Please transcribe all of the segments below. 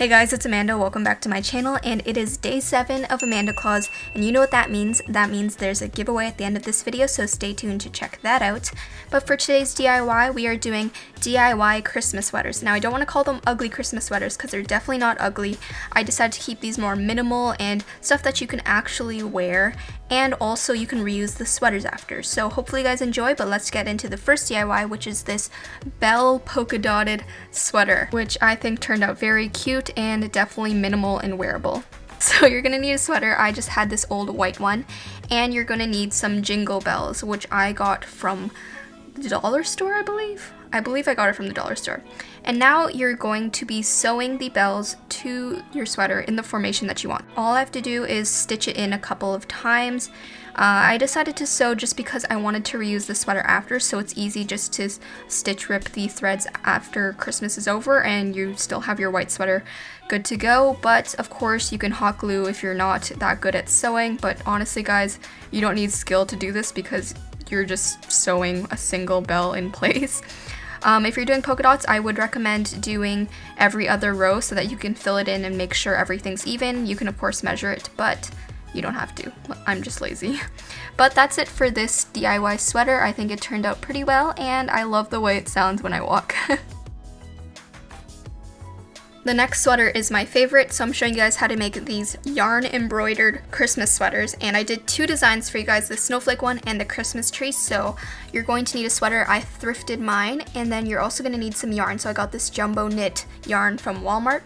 Hey guys, it's Amanda. Welcome back to my channel, and it is day 7 of AMANDACLAUS, and you know what that means. That means there's a giveaway at the end of this video, so stay tuned to check that out. But for today's DIY, we are doing DIY Christmas sweaters. Now, I don't want to call them ugly Christmas sweaters because they're definitely not ugly. I decided to keep these more minimal and stuff that you can actually wear, and also you can reuse the sweaters after. So hopefully you guys enjoy, but let's get into the first DIY, which is this bell polka dotted sweater, which I think turned out very cute and definitely minimal and wearable. So you're gonna need a sweater. I just had this old white one, and you're gonna need some Jingle bells, which I got from the dollar store, I believe I got it from the dollar store. And now you're going to be sewing the bells to your sweater in the formation that you want. All I have to do is stitch it in a couple of times. I decided to sew just because I wanted to reuse the sweater after, so it's easy just to stitch rip the threads after Christmas is over and you still have your white sweater good to go. But of course you can hot glue if you're not that good at sewing, but honestly guys, you don't need skill to do this because you're just sewing a single bell in place. If you're doing polka dots, I would recommend doing every other row so that you can fill it in and make sure everything's even. You can of course measure it, but you don't have to. I'm just lazy. But that's it for this DIY sweater. I think it turned out pretty well, and I love the way it sounds when I walk. The next sweater is my favorite, so I'm showing you guys how to make these yarn embroidered Christmas sweaters, and I did two designs for you guys, the snowflake one and the Christmas tree. So you're going to need a sweater. I thrifted mine, and then you're also going to need some yarn. So I got this jumbo knit yarn from Walmart.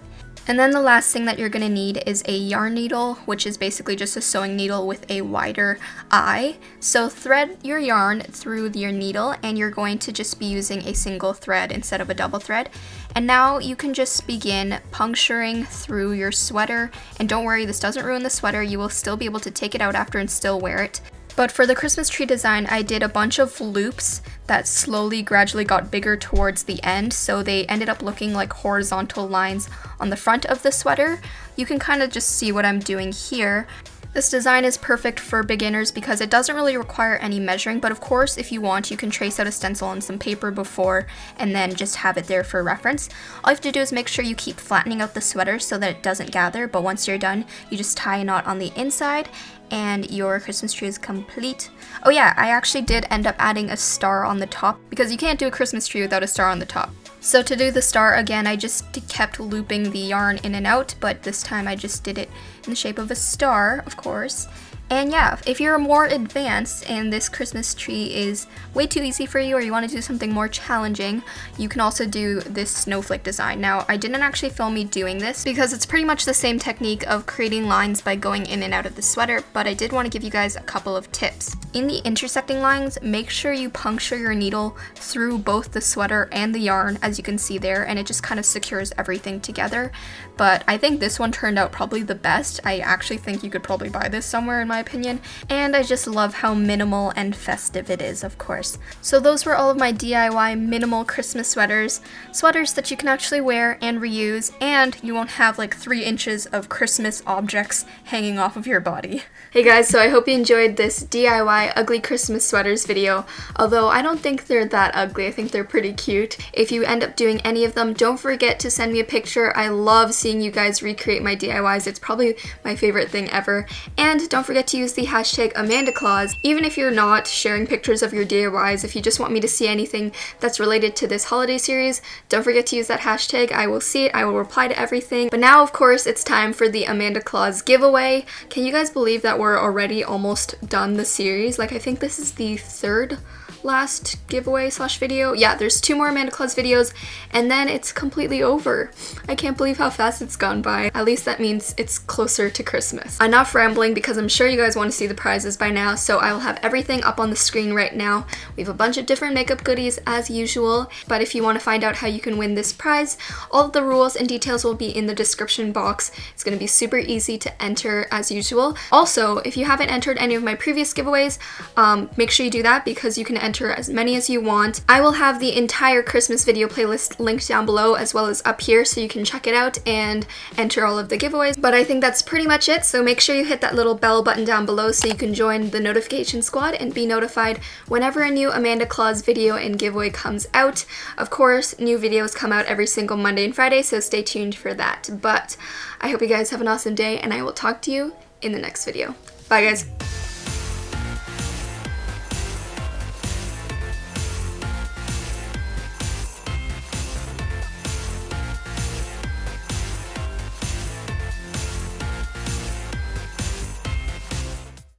And then the last thing that you're going to need is a yarn needle, which is basically just a sewing needle with a wider eye. So thread your yarn through your needle, and you're going to just be using a single thread instead of a double thread. And now you can just begin puncturing through your sweater. And don't worry, this doesn't ruin the sweater. You will still be able to take it out after and still wear it. But for the Christmas tree design, I did a bunch of loops that slowly, gradually got bigger towards the end, so they ended up looking like horizontal lines on the front of the sweater. You can kind of just see what I'm doing here. This design is perfect for beginners because it doesn't really require any measuring, but of course, if you want, you can trace out a stencil on some paper before and then just have it there for reference. All you have to do is make sure you keep flattening out the sweater so that it doesn't gather, but once you're done, you just tie a knot on the inside and your Christmas tree is complete. Oh yeah, I actually did end up adding a star on the top because you can't do a Christmas tree without a star on the top. So to do the star, again, I just kept looping the yarn in and out, but this time I just did it in the shape of a star, of course. And yeah, if you're more advanced and this Christmas tree is way too easy for you, or you want to do something more challenging, you can also do this snowflake design. Now, I didn't actually film me doing this because it's pretty much the same technique of creating lines by going in and out of the sweater, but I did want to give you guys a couple of tips. In the intersecting lines, make sure you puncture your needle through both the sweater and the yarn, as you can see there, and it just kind of secures everything together. But I think this one turned out probably the best. I actually think you could probably buy this somewhere in my opinion, and I just love how minimal and festive it is, of course. So those were all of my DIY minimal Christmas sweaters that you can actually wear and reuse, and you won't have like 3 inches of Christmas objects hanging off of your body. Hey guys, so I hope you enjoyed this DIY ugly Christmas sweaters video, although I don't think they're that ugly. I think they're pretty cute. If you end up doing any of them, don't forget to send me a picture. I love seeing you guys recreate my DIYs. It's probably my favorite thing ever. And don't forget to use the hashtag AMANDACLAUS. Even if you're not sharing pictures of your DIYs, if you just want me to see anything that's related to this holiday series, don't forget to use that hashtag. I will see it, I will reply to everything. But now, of course, it's time for the AMANDACLAUS giveaway. Can you guys believe that we're already almost done the series? Like, I think this is the third last giveaway / video. Yeah, there's 2 more AMANDACLAUS videos, and then it's completely over. I can't believe how fast it's gone by. At least that means it's closer to Christmas. Enough rambling, because I'm sure you guys want to see the prizes by now, so I will have everything up on the screen right now. We have a bunch of different makeup goodies as usual, but if you want to find out how you can win this prize, all of the rules and details will be in the description box. It's going to be super easy to enter as usual. Also, if you haven't entered any of my previous giveaways, make sure you do that because you can enter as many as you want. I will have the entire Christmas video playlist linked down below as well as up here so you can check it out and enter all of the giveaways. But I think that's pretty much it, so make sure you hit that little bell button down below so you can join the notification squad and be notified whenever a new Amanda Claus video and giveaway comes out. Of course, new videos come out every single Monday and Friday, so stay tuned for that. But I hope you guys have an awesome day, and I will talk to you in the next video. Bye guys!